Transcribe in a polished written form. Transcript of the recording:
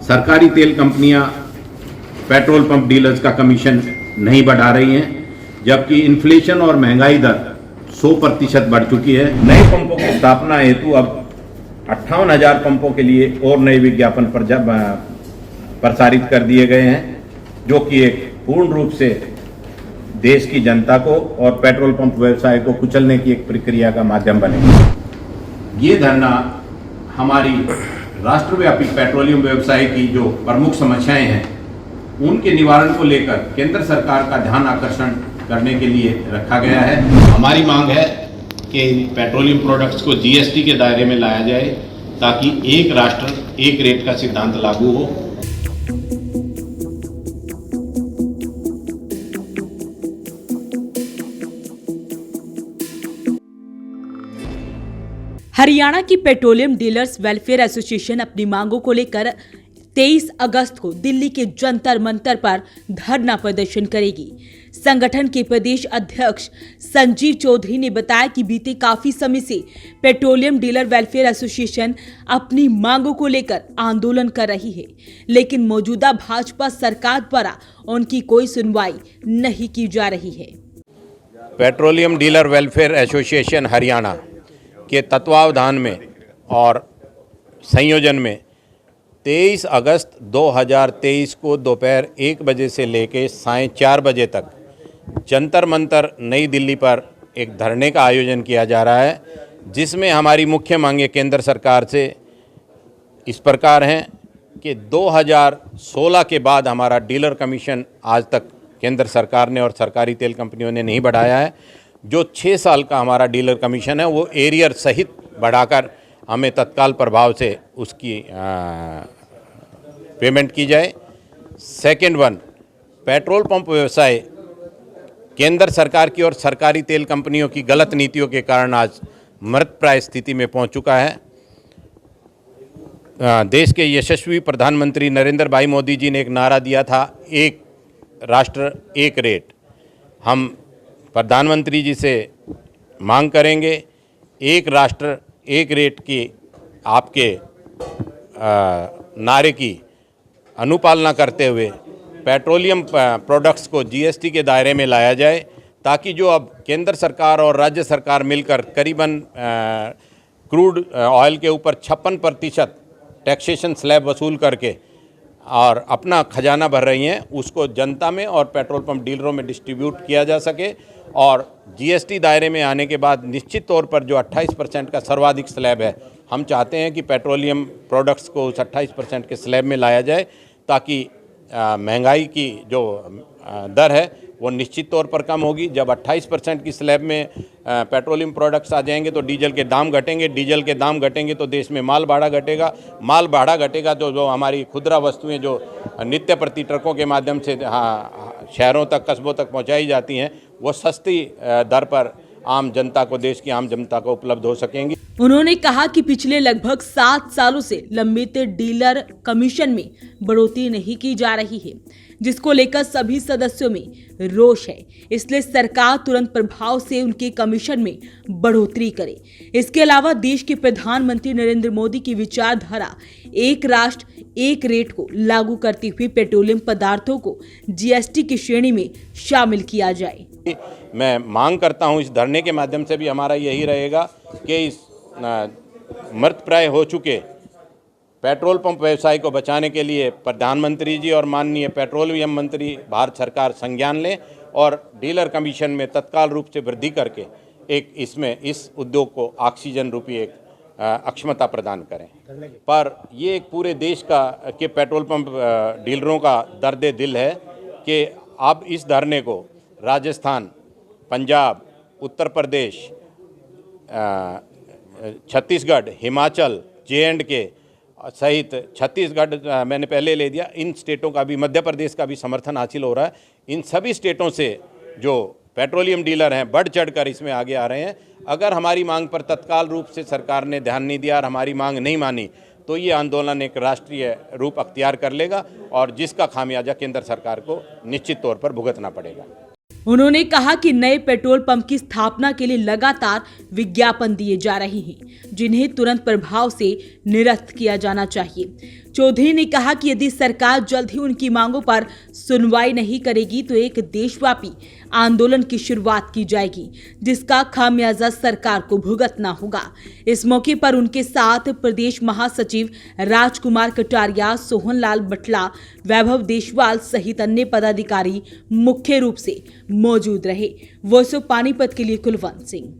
सरकारी तेल कंपनियां पेट्रोल पंप डीलर्स का कमीशन नहीं बढ़ा रही हैं, जबकि इन्फ्लेशन और महंगाई दर 100% बढ़ चुकी है। नए पंपों की स्थापना हेतु अब 58,000 पंपों के लिए और नए विज्ञापन प्रसारित कर दिए गए हैं, जो कि एक पूर्ण रूप से देश की जनता को और पेट्रोल पंप व्यवसाय को कुचलने की एक प्रक्रिया का माध्यम बनेगा। ये धरना हमारी राष्ट्रव्यापी पेट्रोलियम व्यवसाय की जो प्रमुख समस्याएं हैं उनके निवारण को लेकर केंद्र सरकार का ध्यान आकर्षण करने के लिए रखा गया है। हमारी मांग है कि पेट्रोलियम प्रोडक्ट्स को जीएसटी के दायरे में लाया जाए ताकि एक राष्ट्र एक रेट का सिद्धांत लागू हो। हरियाणा की पेट्रोलियम डीलर्स वेलफेयर एसोसिएशन अपनी मांगों को लेकर 23 अगस्त को दिल्ली के जंतर मंतर पर धरना प्रदर्शन करेगी। संगठन के प्रदेश अध्यक्ष संजीव चौधरी ने बताया कि बीते काफी समय से पेट्रोलियम डीलर वेलफेयर एसोसिएशन अपनी मांगों को लेकर आंदोलन कर रही है, लेकिन मौजूदा भाजपा सरकार द्वारा उनकी कोई सुनवाई नहीं की जा रही है। Petroleum dealer welfare association Haryana के तत्वावधान में और संयोजन में 23 अगस्त 2023 को दोपहर 1 बजे से लेकर सायं 4 बजे तक जंतर मंतर नई दिल्ली पर एक धरने का आयोजन किया जा रहा है, जिसमें हमारी मुख्य मांगें केंद्र सरकार से इस प्रकार हैं कि 2016 के बाद हमारा डीलर कमीशन आज तक केंद्र सरकार ने और सरकारी तेल कंपनियों ने नहीं बढ़ाया है। जो 6 साल का हमारा डीलर कमीशन है वो एरियर सहित बढ़ाकर हमें तत्काल प्रभाव से उसकी पेमेंट की जाए। सेकेंड वन, पेट्रोल पंप व्यवसाय केंद्र सरकार की और सरकारी तेल कंपनियों की गलत नीतियों के कारण आज मृतप्राय स्थिति में पहुंच चुका है। देश के यशस्वी प्रधानमंत्री नरेंद्र भाई मोदी जी ने एक नारा दिया था, एक राष्ट्र एक रेट। हम प्रधानमंत्री जी से मांग करेंगे एक राष्ट्र एक रेट की आपके नारे की अनुपालना करते हुए पेट्रोलियम प्रोडक्ट्स को जीएसटी के दायरे में लाया जाए, ताकि जो अब केंद्र सरकार और राज्य सरकार मिलकर करीबन क्रूड ऑयल के ऊपर 56% टैक्सेशन स्लैब वसूल करके और अपना खजाना भर रही हैं, उसको जनता में और पेट्रोल पंप डीलरों में डिस्ट्रीब्यूट किया जा सके। और जीएसटी दायरे में आने के बाद निश्चित तौर पर जो 28% का सर्वाधिक स्लैब है, हम चाहते हैं कि पेट्रोलियम प्रोडक्ट्स को उस 28% के स्लैब में लाया जाए, ताकि महंगाई की जो दर है वो निश्चित तौर पर कम होगी। जब 28% की स्लैब में पेट्रोलियम प्रोडक्ट्स आ जाएंगे तो डीजल के दाम घटेंगे, डीजल के दाम घटेंगे तो देश में माल भाड़ा घटेगा, माल भाड़ा घटेगा तो जो हमारी खुदरा वस्तुएं जो नित्य प्रति ट्रकों के माध्यम से शहरों तक कस्बों तक पहुंचाई जाती हैं वो सस्ती दर पर आम जनता को, देश की आम जनता को उपलब्ध हो सकेंगी। उन्होंने कहा कि पिछले लगभग 7 सालों से लंबित डीलर कमीशन में बढ़ोतरी नहीं की जा रही है, जिसको लेकर सभी सदस्यों में रोष है। इसलिए सरकार तुरंत प्रभाव से उनके कमीशन में बढ़ोतरी करे। इसके अलावा देश के प्रधानमंत्री नरेंद्र मोदी की विचारधारा एक राष्ट्र एक रेट को लागू करते हुए पेट्रोलियम पदार्थों को जीएसटी की श्रेणी में शामिल किया जाए। मैं मांग करता हूं, इस धरने के माध्यम से भी हमारा यही रहेगा कि इस मृतप्राय हो चुके पेट्रोल पंप व्यवसाय को बचाने के लिए प्रधानमंत्री जी और माननीय पेट्रोलियम मंत्री भारत सरकार संज्ञान लें और डीलर कमीशन में तत्काल रूप से वृद्धि करके एक इस उद्योग को ऑक्सीजन रूपी एक अक्षमता प्रदान करें। पर ये एक पूरे देश के पेट्रोल पंप डीलरों का दर्द दिल है कि अब इस धरने को राजस्थान, पंजाब, उत्तर प्रदेश, छत्तीसगढ़, हिमाचल, J&K सहित छत्तीसगढ़ मैंने पहले ले दिया, इन स्टेटों का भी, मध्य प्रदेश का भी समर्थन हासिल हो रहा है। इन सभी स्टेटों से जो पेट्रोलियम डीलर हैं बढ़ चढ़कर इसमें आगे आ रहे हैं। अगर हमारी मांग पर तत्काल रूप से सरकार ने ध्यान नहीं दिया और हमारी मांग नहीं मानी तो ये आंदोलन एक राष्ट्रीय रूप अख्तियार कर लेगा और जिसका खामियाजा केंद्र सरकार को निश्चित तौर पर भुगतना पड़ेगा। उन्होंने कहा कि नए पेट्रोल पंप की स्थापना के लिए लगातार विज्ञापन दिए जा रहे हैं, जिन्हें तुरंत प्रभाव से निरस्त किया जाना चाहिए। चौधरी ने कहा कि यदि सरकार जल्द ही उनकी मांगों पर सुनवाई नहीं करेगी तो एक देशव्यापी आंदोलन की शुरुआत की जाएगी, जिसका खामियाजा सरकार को भुगतना होगा। इस मौके पर उनके साथ प्रदेश महासचिव राजकुमार कटारिया, सोहनलाल बटला, वैभव देशवाल सहित अन्य पदाधिकारी मुख्य रूप से मौजूद रहे। वॉइस ऑफ पानीपत के लिए कुलवंत सिंह।